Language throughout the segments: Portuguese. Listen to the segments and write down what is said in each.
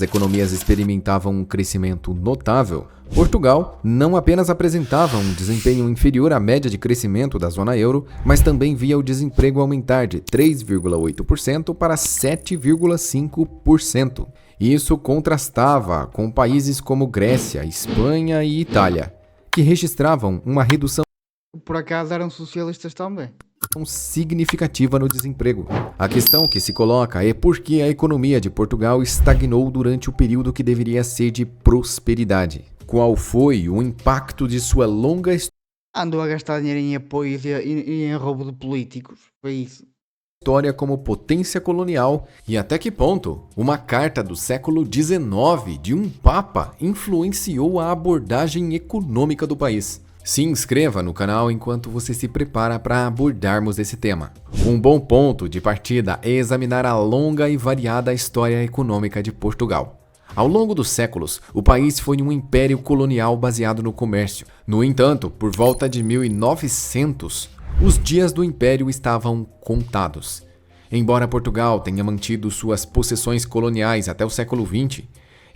As economias experimentavam um crescimento notável. Portugal não apenas apresentava um desempenho inferior à média de crescimento da zona euro, mas também via o desemprego aumentar de 3,8% para 7,5%. Isso contrastava com países como Grécia, Espanha e Itália, que registravam uma redução Por acaso eram socialistas também. significativa no desemprego. A questão que se coloca é por que a economia de Portugal estagnou durante o período que deveria ser de prosperidade. Qual foi o impacto de sua longa Andou a gastar dinheiro em apoios e em roubo de políticos. Foi isso. história como potência colonial e até que ponto uma carta do século XIX de um papa influenciou a abordagem econômica do país? Se inscreva no canal enquanto você se prepara para abordarmos esse tema. Um bom ponto de partida é examinar a longa e variada história econômica de Portugal. Ao longo dos séculos, o país foi um império colonial baseado no comércio. No entanto, por volta de 1900, os dias do império estavam contados. Embora Portugal tenha mantido suas possessões coloniais até o século XX,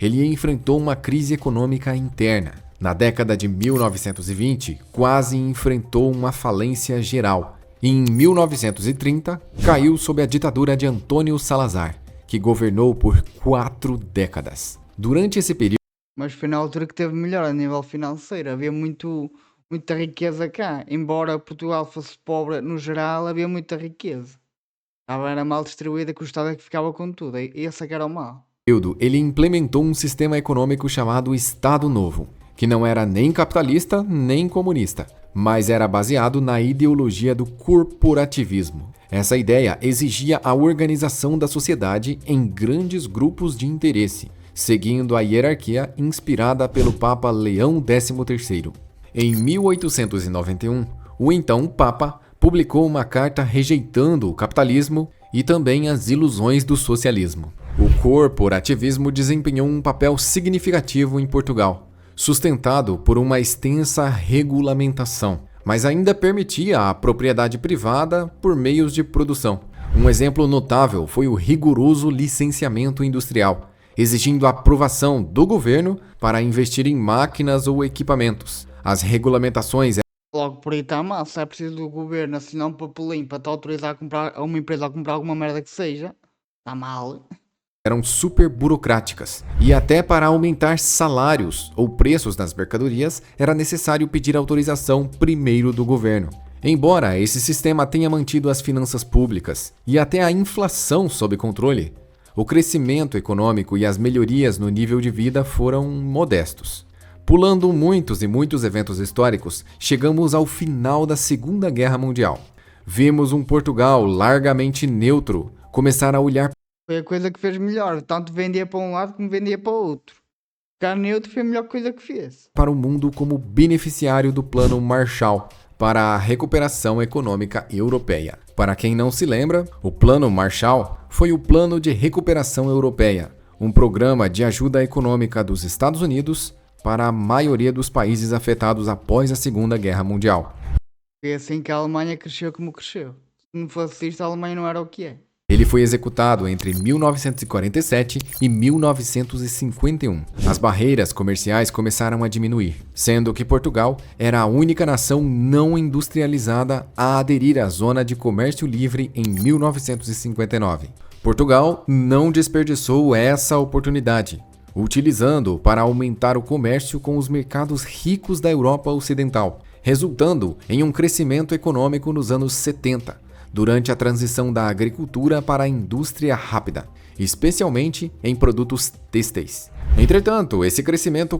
ele enfrentou uma crise econômica interna. Na década de 1920, quase enfrentou uma falência geral. E em 1930, caiu sob a ditadura de Antônio Salazar, que governou por 4 décadas. Durante esse período, Mas foi na altura que teve melhor a nível financeiro. Havia muita riqueza cá. Embora Portugal fosse pobre no geral, havia muita riqueza. Era mal distribuída, que o Estado é que ficava com tudo. E esse é que era o mal. ele implementou um sistema econômico chamado Estado Novo, que não era nem capitalista nem comunista, mas era baseado na ideologia do corporativismo. Essa ideia exigia a organização da sociedade em grandes grupos de interesse, seguindo a hierarquia inspirada pelo Papa Leão XIII. Em 1891, o então Papa publicou uma carta rejeitando o capitalismo e também as ilusões do socialismo. O corporativismo desempenhou um papel significativo em Portugal, sustentado por uma extensa regulamentação, mas ainda permitia a propriedade privada por meios de produção. Um exemplo notável foi o rigoroso licenciamento industrial, exigindo a aprovação do governo para investir em máquinas ou equipamentos. As regulamentações Logo por aí está mal. Se é preciso do governo assinar um papelinho para te autorizar a comprar a uma empresa a comprar alguma merda que seja, está mal. eram super burocráticas, e até para aumentar salários ou preços das mercadorias era necessário pedir autorização primeiro do governo. Embora esse sistema tenha mantido as finanças públicas e até a inflação sob controle, o crescimento econômico e as melhorias no nível de vida foram modestos. Pulando muitos e muitos eventos históricos, chegamos ao final da Segunda Guerra Mundial. Vimos um Portugal largamente neutro começar a olhar Foi a coisa que fez melhor. Tanto vendia para um lado como vendia para o outro. Ficar neutro foi a melhor coisa que fez. para o mundo como beneficiário do Plano Marshall para a recuperação econômica europeia. Para quem não se lembra, o Plano Marshall foi o Plano de Recuperação Europeia, um programa de ajuda econômica dos Estados Unidos para a maioria dos países afetados após a Segunda Guerra Mundial. Foi assim que a Alemanha cresceu como cresceu. Se não fosse isto, a Alemanha não era o que é. Ele foi executado entre 1947 e 1951. As barreiras comerciais começaram a diminuir, sendo que Portugal era a única nação não industrializada a aderir à Zona de Comércio Livre em 1959. Portugal não desperdiçou essa oportunidade, utilizando-o para aumentar o comércio com os mercados ricos da Europa Ocidental, resultando em um crescimento econômico nos anos 70. Durante a transição da agricultura para a indústria rápida, especialmente em produtos têxteis. Entretanto, esse crescimento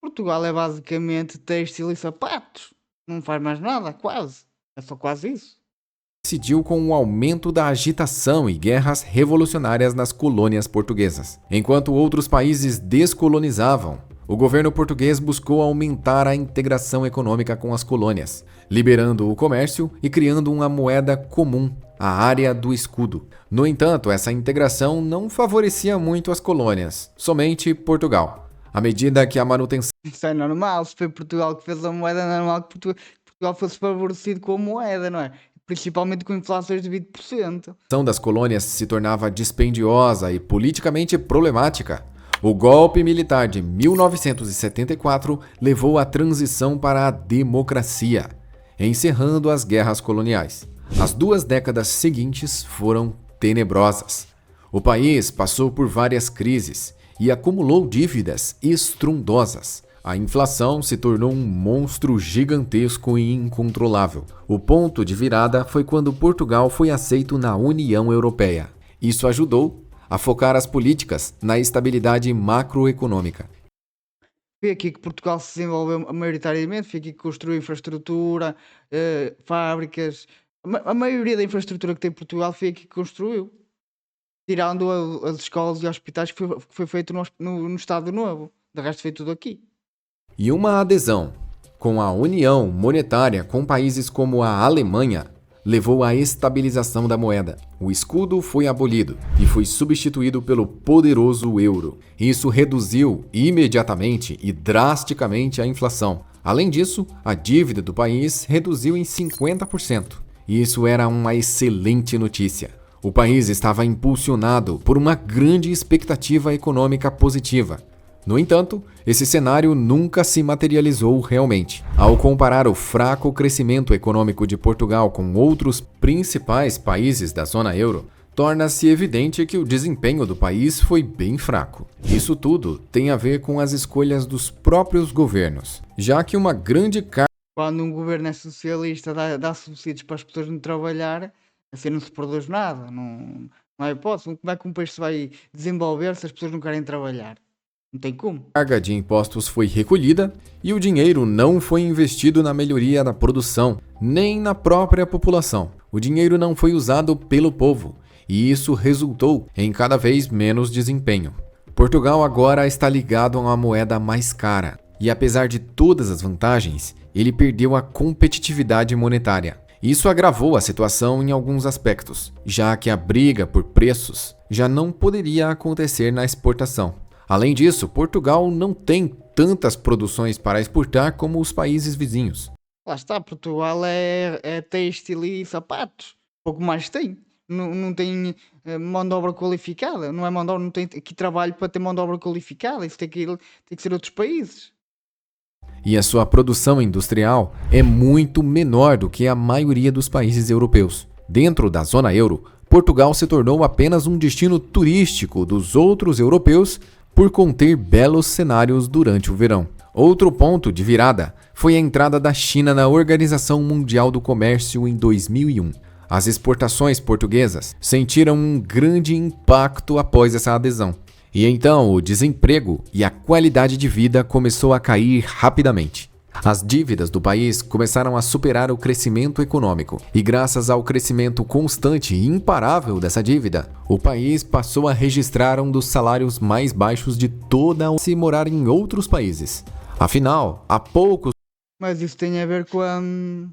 Portugal é basicamente têxtil e sapatos. Não faz mais nada, quase. É só quase isso. coincidiu com o aumento da agitação e guerras revolucionárias nas colônias portuguesas. Enquanto outros países descolonizavam, o governo português buscou aumentar a integração econômica com as colônias, liberando o comércio e criando uma moeda comum, a área do escudo. No entanto, essa integração não favorecia muito as colônias, somente Portugal. À medida que a manutenção Isso é normal. Se foi Portugal que fez a moeda, é normal que Portugal fosse favorecido com a moeda, não é? Principalmente com inflações de 20%. das colônias se tornava dispendiosa e politicamente problemática, O golpe militar de 1974 levou à transição para a democracia, encerrando as guerras coloniais. As 2 décadas seguintes foram tenebrosas. O país passou por várias crises e acumulou dívidas estrondosas. A inflação se tornou um monstro gigantesco e incontrolável. O ponto de virada foi quando Portugal foi aceito na União Europeia. Isso ajudou a focar as políticas na estabilidade macroeconômica. Foi aqui que Portugal se desenvolveu maioritariamente, foi aqui que construiu infraestrutura, fábricas. A maioria da infraestrutura que tem Portugal foi aqui que construiu. Tirando as escolas e hospitais que foi feito no Estado Novo. De resto foi tudo aqui. E uma adesão com a união monetária com países como a Alemanha levou à estabilização da moeda. O escudo foi abolido e foi substituído pelo poderoso euro. Isso reduziu imediatamente e drasticamente a inflação. Além disso, a dívida do país reduziu em 50%. Isso era uma excelente notícia. O país estava impulsionado por uma grande expectativa econômica positiva. No entanto, esse cenário nunca se materializou realmente. Ao comparar o fraco crescimento econômico de Portugal com outros principais países da zona euro, torna-se evidente que o desempenho do país foi bem fraco. Isso tudo tem a ver com as escolhas dos próprios governos, já que uma grande carga Quando um governo é socialista, dá subsídios para as pessoas não trabalhar, assim não se produz nada. Não há hipótese. Como é que um país se vai desenvolver se as pessoas não querem trabalhar? Não tem como. de impostos foi recolhida e o dinheiro não foi investido na melhoria da produção, nem na própria população. O dinheiro não foi usado pelo povo e isso resultou em cada vez menos desempenho. Portugal agora está ligado a uma moeda mais cara e, apesar de todas as vantagens, ele perdeu a competitividade monetária. Isso agravou a situação em alguns aspectos, já que a briga por preços já não poderia acontecer na exportação. Além disso, Portugal não tem tantas produções para exportar como os países vizinhos. Lá está, Portugal é têxtil e sapatos. Pouco mais tem. Não tem mão de obra qualificada. Não é mão de obra, não tem aqui trabalho para ter mão de obra qualificada. Isso tem que ser outros países. E a sua produção industrial é muito menor do que a maioria dos países europeus. Dentro da zona euro, Portugal se tornou apenas um destino turístico dos outros europeus por conter belos cenários durante o verão. Outro ponto de virada foi a entrada da China na Organização Mundial do Comércio em 2001. As exportações portuguesas sentiram um grande impacto após essa adesão. E então o desemprego e a qualidade de vida começou a cair rapidamente. As dívidas do país começaram a superar o crescimento econômico, e graças ao crescimento constante e imparável dessa dívida, o país passou a registrar um dos salários mais baixos de toda a se morar em outros países. Afinal, há poucos Mas isso tem a ver com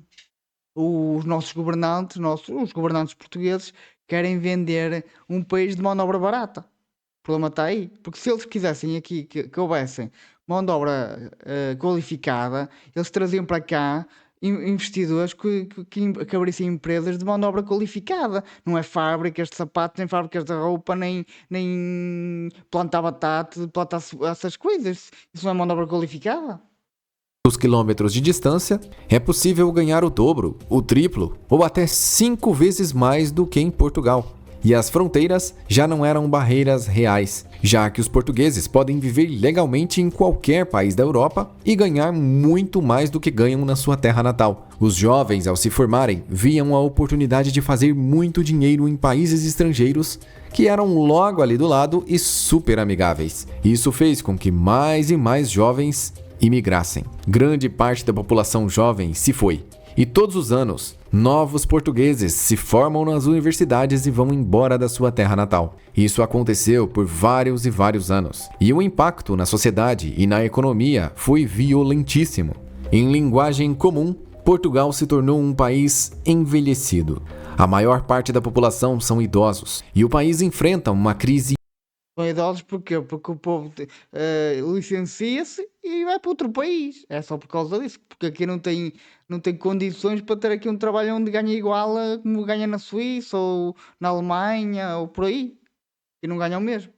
os nossos governantes, os governantes portugueses, querem vender um país de mão de obra barata. O problema está aí. Porque se eles quisessem aqui que houvessem mão de obra qualificada, eles traziam para cá investidores que abrissem empresas de mão de obra qualificada. Não é fábricas de sapatos, nem fábricas de roupa, nem plantar batata, plantar essas coisas. Isso não é mão de obra qualificada? quilômetros de distância, é possível ganhar o dobro, o triplo ou até 5 vezes mais do que em Portugal. E as fronteiras já não eram barreiras reais, já que os portugueses podem viver legalmente em qualquer país da Europa e ganhar muito mais do que ganham na sua terra natal. Os jovens, ao se formarem, viam a oportunidade de fazer muito dinheiro em países estrangeiros que eram logo ali do lado e super amigáveis. Isso fez com que mais e mais jovens imigrassem. Grande parte da população jovem se foi. E todos os anos, novos portugueses se formam nas universidades e vão embora da sua terra natal. Isso aconteceu por vários e vários anos. E o impacto na sociedade e na economia foi violentíssimo. Em linguagem comum, Portugal se tornou um país envelhecido. A maior parte da população são idosos. E o país enfrenta uma crise. São idosos porquê? Porque o povo licencia-se e vai para outro país. É só por causa disso. Porque aqui não tem condições para ter aqui um trabalho onde ganha igual a como ganha na Suíça ou na Alemanha ou por aí. E não ganham mesmo.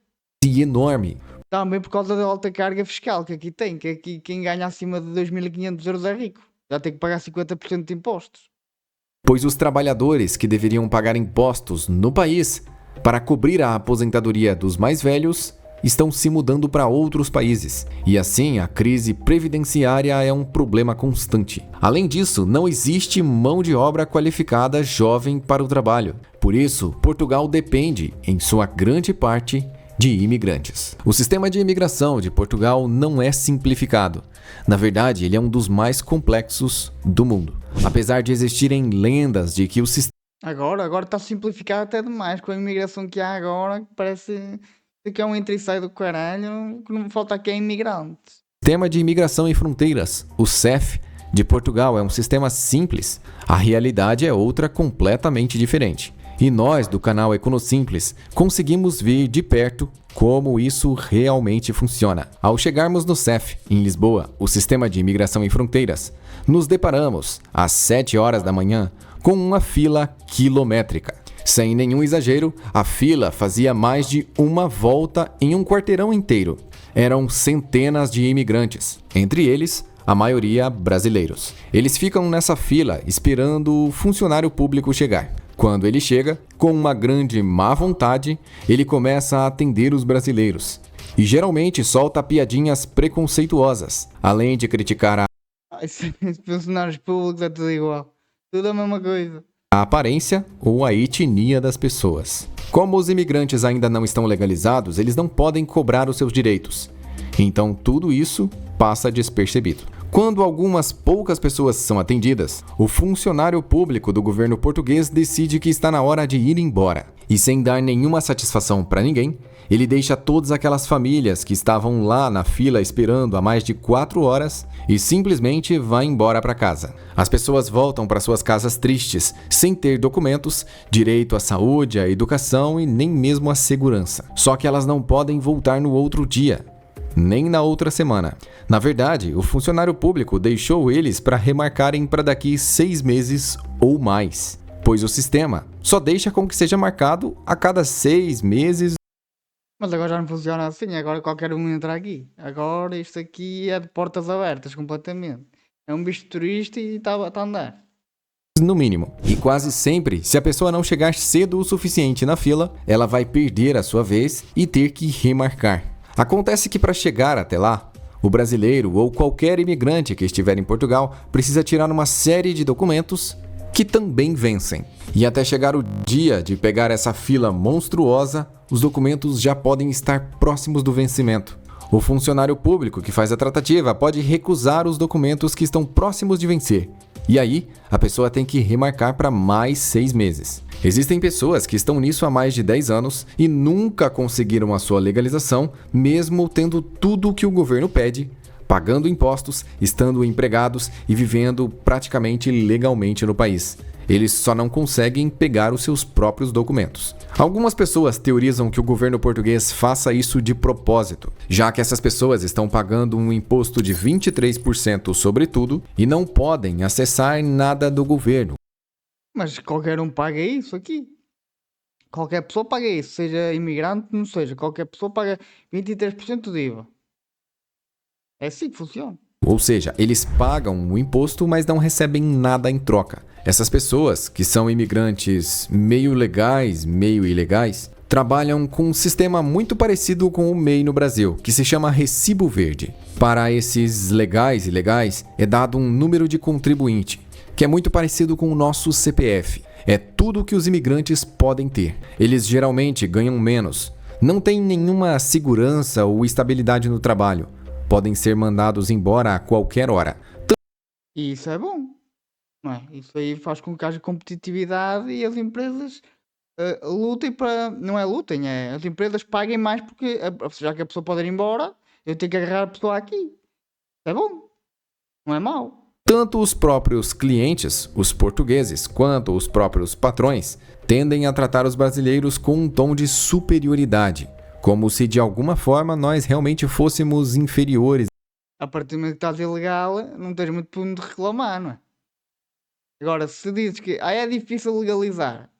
Enorme, Também por causa da alta carga fiscal que aqui tem, que aqui quem ganha acima de 2.500 euros é rico. Já tem que pagar 50% de impostos. Pois os trabalhadores que deveriam pagar impostos no país para cobrir a aposentadoria dos mais velhos estão se mudando para outros países. E assim, a crise previdenciária é um problema constante. Além disso, não existe mão de obra qualificada jovem para o trabalho. Por isso, Portugal depende, em sua grande parte, de imigrantes. O sistema de imigração de Portugal não é simplificado. Na verdade, ele é um dos mais complexos do mundo. Apesar de existirem lendas de que o sistema Agora está simplificado até demais com a imigração que há agora, que parece que é um entra e sai do caralho, que não falta aqui é imigrante. Sistema de Imigração e Fronteiras, o CEF, de Portugal é um sistema simples. A realidade é outra completamente diferente. E nós, do canal Econosimples, conseguimos ver de perto como isso realmente funciona. Ao chegarmos no CEF, em Lisboa, o Sistema de Imigração e Fronteiras, nos deparamos, às 7 horas da manhã, com uma fila quilométrica. Sem nenhum exagero, a fila fazia mais de uma volta em um quarteirão inteiro. Eram centenas de imigrantes, entre eles, a maioria brasileiros. Eles ficam nessa fila esperando o funcionário público chegar. Quando ele chega, com uma grande má vontade, ele começa a atender os brasileiros. E geralmente solta piadinhas preconceituosas, além de criticar Esses funcionários públicos é tudo igual. Tudo a mesma coisa. a aparência ou a etnia das pessoas. Como os imigrantes ainda não estão legalizados, eles não podem cobrar os seus direitos. Então tudo isso passa despercebido. Quando algumas poucas pessoas são atendidas, o funcionário público do governo português decide que está na hora de ir embora. E sem dar nenhuma satisfação para ninguém, ele deixa todas aquelas famílias que estavam lá na fila esperando há mais de 4 horas e simplesmente vai embora para casa. As pessoas voltam para suas casas tristes, sem ter documentos, direito à saúde, à educação e nem mesmo à segurança. Só que elas não podem voltar no outro dia, nem na outra semana. Na verdade, o funcionário público deixou eles para remarcarem para daqui 6 meses ou mais, pois o sistema só deixa com que seja marcado a cada 6 meses. Mas agora já não funciona assim, agora qualquer um entra aqui. Agora isto aqui é de portas abertas completamente. É um bicho turista e está a andar. No mínimo. E quase sempre, se a pessoa não chegar cedo o suficiente na fila, ela vai perder a sua vez e ter que remarcar. Acontece que para chegar até lá, o brasileiro ou qualquer imigrante que estiver em Portugal precisa tirar uma série de documentos que também vencem. E até chegar o dia de pegar essa fila monstruosa, os documentos já podem estar próximos do vencimento. O funcionário público que faz a tratativa pode recusar os documentos que estão próximos de vencer. E aí, a pessoa tem que remarcar para mais 6 meses. Existem pessoas que estão nisso há mais de 10 anos e nunca conseguiram a sua legalização, mesmo tendo tudo o que o governo pede, pagando impostos, estando empregados e vivendo praticamente legalmente no país. Eles só não conseguem pegar os seus próprios documentos. Algumas pessoas teorizam que o governo português faça isso de propósito, já que essas pessoas estão pagando um imposto de 23% sobre tudo e não podem acessar nada do governo. Mas qualquer um paga isso aqui. Qualquer pessoa paga isso, seja imigrante, não seja. Qualquer pessoa paga 23% de IVA. É assim que funciona. Ou seja, eles pagam o imposto, mas não recebem nada em troca. Essas pessoas, que são imigrantes meio legais, meio ilegais, trabalham com um sistema muito parecido com o MEI no Brasil, que se chama Recibo Verde. Para esses legais e ilegais, é dado um número de contribuinte, que é muito parecido com o nosso CPF. É tudo que os imigrantes podem ter. Eles geralmente ganham menos, não têm nenhuma segurança ou estabilidade no trabalho. Podem ser mandados embora a qualquer hora. E isso é bom. Não é? Isso aí faz com que haja competitividade e as empresas lutem para. Não é lutem, é as empresas paguem mais porque já que a pessoa pode ir embora, eu tenho que agarrar a pessoa aqui. É bom. Não é mau. Tanto os próprios clientes, os portugueses, quanto os próprios patrões tendem a tratar os brasileiros com um tom de superioridade, como se de alguma forma nós realmente fôssemos inferiores. A partir do momento que estás ilegal, não tens muito por onde reclamar, não é? Agora, se dizes que é difícil legalizar,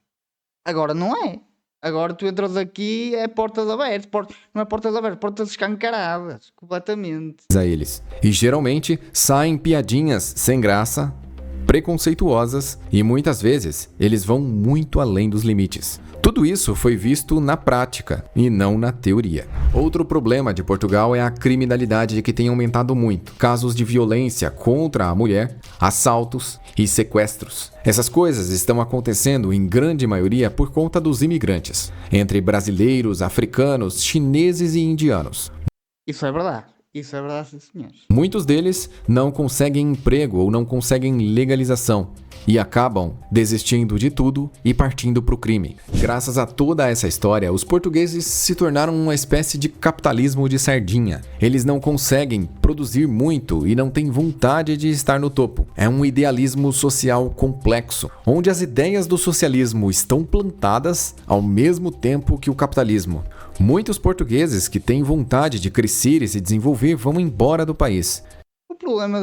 agora não é. Agora tu entras aqui, é portas abertas, não é portas abertas, portas escancaradas, completamente. A eles. E geralmente saem piadinhas sem graça, preconceituosas e muitas vezes eles vão muito além dos limites. Tudo isso foi visto na prática e não na teoria. Outro problema de Portugal é a criminalidade que tem aumentado muito. Casos de violência contra a mulher, assaltos e sequestros. Essas coisas estão acontecendo em grande maioria por conta dos imigrantes, entre brasileiros, africanos, chineses e indianos. Isso é verdade, sim, senhores. Muitos deles não conseguem emprego ou não conseguem legalização e acabam desistindo de tudo e partindo para o crime. Graças a toda essa história, os portugueses se tornaram uma espécie de capitalismo de sardinha. Eles não conseguem produzir muito e não têm vontade de estar no topo. É um idealismo social complexo, onde as ideias do socialismo estão plantadas ao mesmo tempo que o capitalismo. Muitos portugueses que têm vontade de crescer e se desenvolver vão embora do país. O problema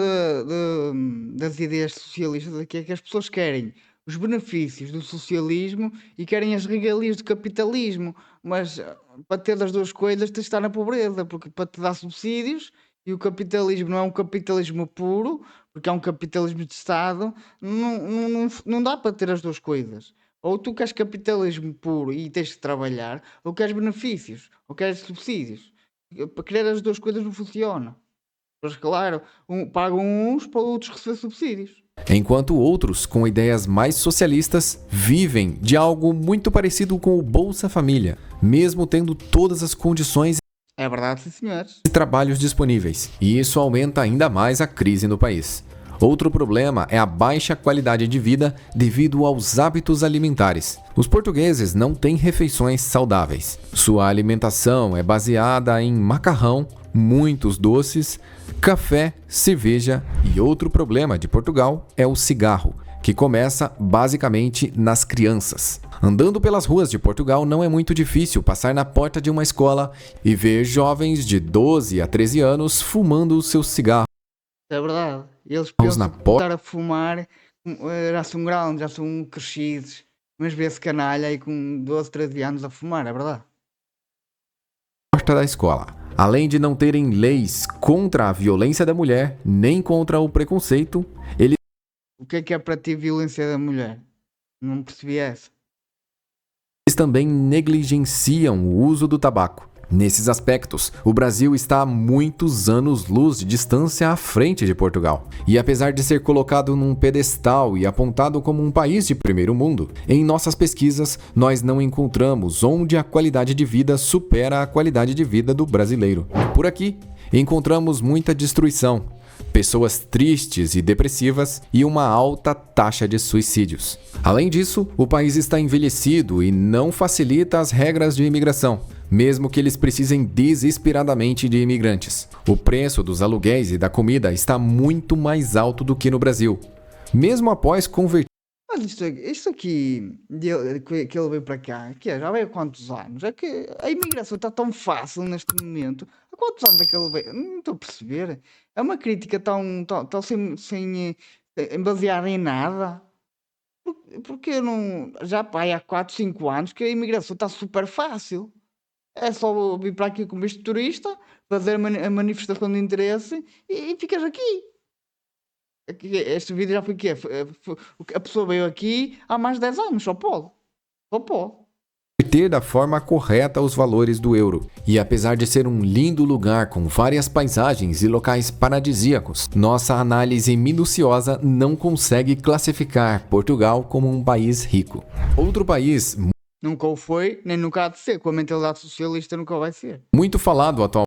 das ideias socialistas aqui é que as pessoas querem os benefícios do socialismo e querem as regalias do capitalismo, mas para ter as duas coisas tens de estar na pobreza, porque para te dar subsídios, e o capitalismo não é um capitalismo puro, porque é um capitalismo de Estado, não dá para ter as duas coisas. Ou tu queres capitalismo puro e tens de trabalhar, ou queres benefícios, ou queres subsídios. Para querer as duas coisas não funciona. Mas claro, pagam uns para outros receber subsídios. Enquanto outros, com ideias mais socialistas, vivem de algo muito parecido com o Bolsa Família, mesmo tendo todas as condições É verdade, sim, senhores. e trabalhos disponíveis, e isso aumenta ainda mais a crise no país. Outro problema é a baixa qualidade de vida devido aos hábitos alimentares. Os portugueses não têm refeições saudáveis. Sua alimentação é baseada em macarrão, muitos doces, café, cerveja e outro problema de Portugal é o cigarro, que começa basicamente nas crianças. Andando pelas ruas de Portugal não é muito difícil passar na porta de uma escola e ver jovens de 12 a 13 anos fumando o seu cigarro. É verdade. Eles Vamos pensam na que porta estar a fumar já são grandes, já são crescidos. Mas vê-se canalha aí com 12, 13 anos a fumar, é verdade. da escola. Além de não terem leis contra a violência da mulher, nem contra o preconceito, eles O que é para ti violência da mulher? Não percebi essa. também negligenciam o uso do tabaco. Nesses aspectos, o Brasil está há muitos anos-luz de distância à frente de Portugal. E apesar de ser colocado num pedestal e apontado como um país de primeiro mundo, em nossas pesquisas nós não encontramos onde a qualidade de vida supera a qualidade de vida do brasileiro. Por aqui, encontramos muita destruição, pessoas tristes e depressivas e uma alta taxa de suicídios. Além disso, o país está envelhecido e não facilita as regras de imigração, mesmo que eles precisem desesperadamente de imigrantes. O preço dos aluguéis e da comida está muito mais alto do que no Brasil, mesmo após converter. Mas isto aqui, que ele veio para cá, que já veio há quantos anos? É que a imigração está tão fácil neste momento. Há quantos anos é que ele veio? Não estou a perceber. É uma crítica tão sem baseada em nada. Porque não, já pá, há 4, 5 anos que a imigração está super fácil. É só vir para aqui como visto de turista, fazer a manifestação de interesse e ficas aqui. Este vídeo já foi o quê? A pessoa veio aqui há mais de 10 anos, só pode. Só pode. Ter da forma correta os valores do euro. E apesar de ser um lindo lugar com várias paisagens e locais paradisíacos, nossa análise minuciosa não consegue classificar Portugal como um país rico. Outro país Nunca o foi, nem nunca há de ser. Com a mentalidade socialista nunca vai ser. muito falado atualmente